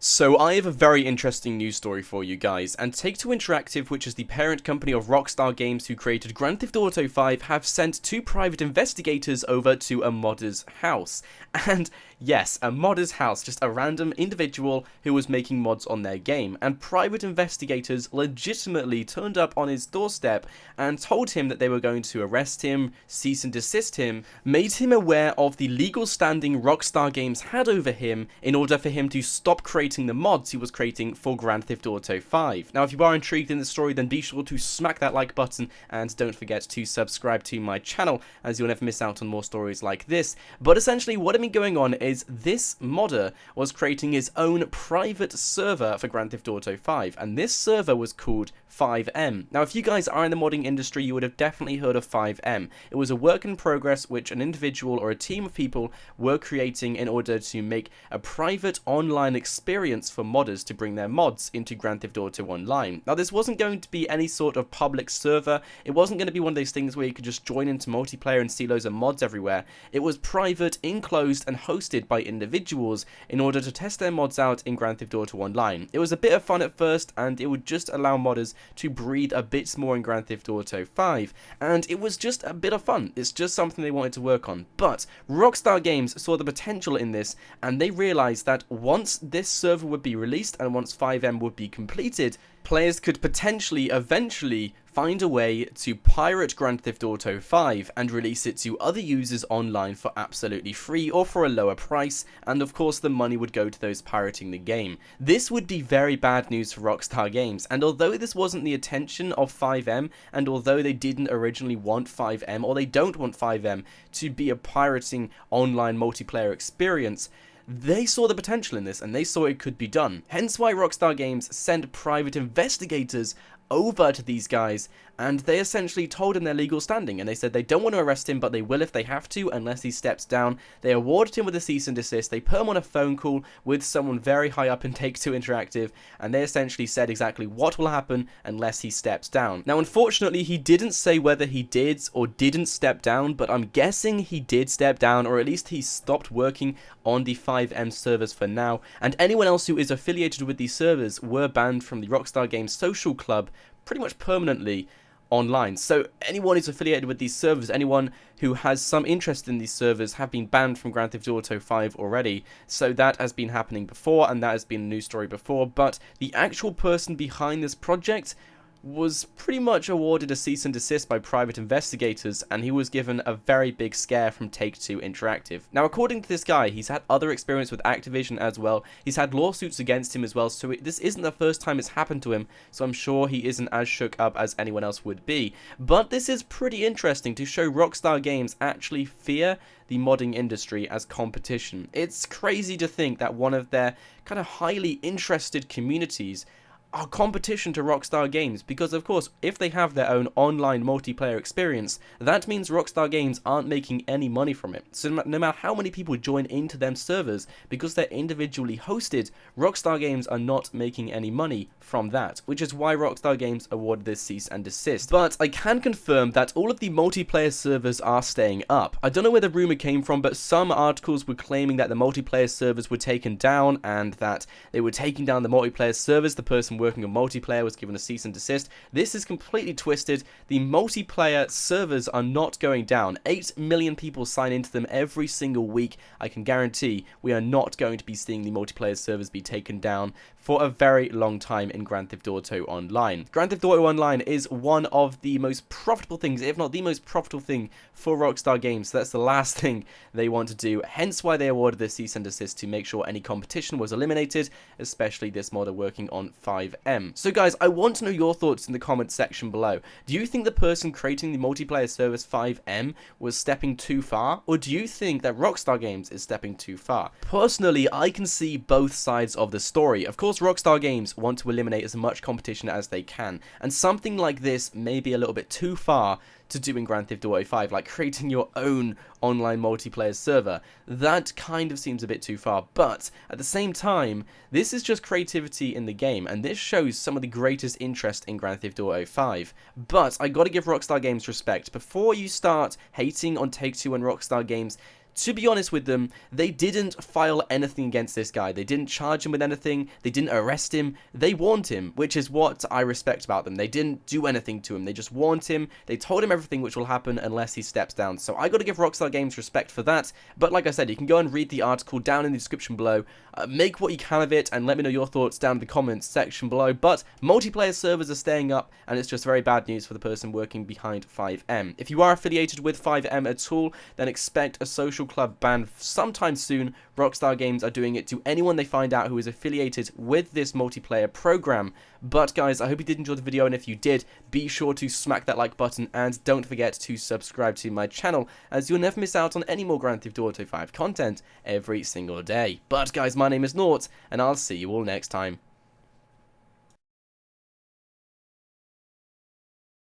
So I have a very interesting news story for you guys, and Take-Two Interactive, which is the parent company of Rockstar Games who created Grand Theft Auto 5, have sent two private investigators over to a modder's house. And yes, a modder's house, just a random individual who was making mods on their game, and private investigators legitimately turned up on his doorstep and told him that they were going to arrest him, cease and desist him, made him aware of the legal standing Rockstar Games had over him in order for him to stop creating the mods he was creating for Grand Theft Auto 5. Now, if you are intrigued in the story, then be sure to smack that like button and don't forget to subscribe to my channel, as you'll never miss out on more stories like this. But essentially, what had been going on is this modder was creating his own private server for Grand Theft Auto 5, and this server was called FiveM. Now, if you guys are in the modding industry, you would have definitely heard of FiveM. It was a work in progress which an individual or a team of people were creating in order to make a private online experience for modders to bring their mods into Grand Theft Auto Online. Now, this wasn't going to be any sort of public server. It wasn't going to be one of those things where you could just join into multiplayer and see loads of mods everywhere. It was private, enclosed, and hosted by individuals in order to test their mods out in Grand Theft Auto Online. It was a bit of fun at first, and it would just allow modders to breathe a bit more in Grand Theft Auto 5, and it was just a bit of fun. It's just something they wanted to work on. But Rockstar Games saw the potential in this, and they realized that once this server would be released and once FiveM would be completed, players could potentially eventually find a way to pirate Grand Theft Auto 5 and release it to other users online for absolutely free or for a lower price, and of course the money would go to those pirating the game. This would be very bad news for Rockstar Games, and although this wasn't the intention of FiveM, and although they didn't originally want FiveM, or they don't want FiveM to be a pirating online multiplayer experience, they saw the potential in this, and they saw it could be done. Hence why Rockstar Games sent private investigators over to these guys, and they essentially told him their legal standing, and they said they don't want to arrest him, but they will if they have to, unless he steps down. They awarded him with a cease and desist. They put him on a phone call with someone very high up in Take-Two Interactive, and they essentially said exactly what will happen unless he steps down. Now, unfortunately, he didn't say whether he did or didn't step down, but I'm guessing he did step down, or at least he stopped working on the FiveM servers for now, and anyone else who is affiliated with these servers were banned from the Rockstar Games social club pretty much permanently online. So anyone who's affiliated with these servers, anyone who has some interest in these servers, have been banned from Grand Theft Auto 5 already. So that has been happening before, and that has been a news story before, but the actual person behind this project was pretty much awarded a cease and desist by private investigators, and he was given a very big scare from Take-Two Interactive. Now, according to this guy, he's had other experience with Activision as well. He's had lawsuits against him as well, so this isn't the first time it's happened to him, so I'm sure he isn't as shook up as anyone else would be. But this is pretty interesting to show Rockstar Games actually fear the modding industry as competition. It's crazy to think that one of their kind of highly interested communities are competition to Rockstar Games, because of course if they have their own online multiplayer experience, that means Rockstar Games aren't making any money from it. So no matter how many people join into them servers, because they're individually hosted, Rockstar Games are not making any money from that, which is why Rockstar Games awarded this cease and desist. But I can confirm that all of the multiplayer servers are staying up. I don't know where the rumor came from, but some articles were claiming that the multiplayer servers were taken down, and that they were taking down the multiplayer servers. The person working on multiplayer was given a cease and desist. This is completely twisted. The multiplayer servers are not going down. 8 million people sign into them every single week. I can guarantee we are not going to be seeing the multiplayer servers be taken down for a very long time in Grand Theft Auto Online. Grand Theft Auto Online is one of the most profitable things, if not the most profitable thing for Rockstar Games. So that's the last thing they want to do, hence why they awarded this cease and desist, to make sure any competition was eliminated, especially this modder working on FiveM. So guys, I want to know your thoughts in the comments section below. Do you think the person creating the multiplayer service FiveM was stepping too far, or do you think that Rockstar Games is stepping too far? Personally, I can see both sides of the story. Of course, Rockstar Games want to eliminate as much competition as they can, and something like this may be a little bit too far to do in Grand Theft Auto 5, like creating your own online multiplayer server. That kind of seems a bit too far, but at the same time, this is just creativity in the game, and this shows some of the greatest interest in Grand Theft Auto 5. But I gotta give Rockstar Games respect. Before you start hating on Take-Two and Rockstar Games, to be honest with them, they didn't file anything against this guy. They didn't charge him with anything. They didn't arrest him. They warned him, which is what I respect about them. They didn't do anything to him. They just warned him. They told him everything which will happen unless he steps down. So I got to give Rockstar Games respect for that. But like I said, you can go and read the article down in the description below. Make what you can of it and let me know your thoughts down in the comments section below. But multiplayer servers are staying up, and it's just very bad news for the person working behind FiveM. If you are affiliated with FiveM at all, then expect a social club ban sometime soon. Rockstar Games are doing it to anyone they find out who is affiliated with this multiplayer program. But guys, I hope you did enjoy the video, and if you did, be sure to smack that like button and don't forget to subscribe to my channel, as you'll never miss out on any more Grand Theft Auto 5 content every single day. But guys, my name is Nort, and I'll see you all next time.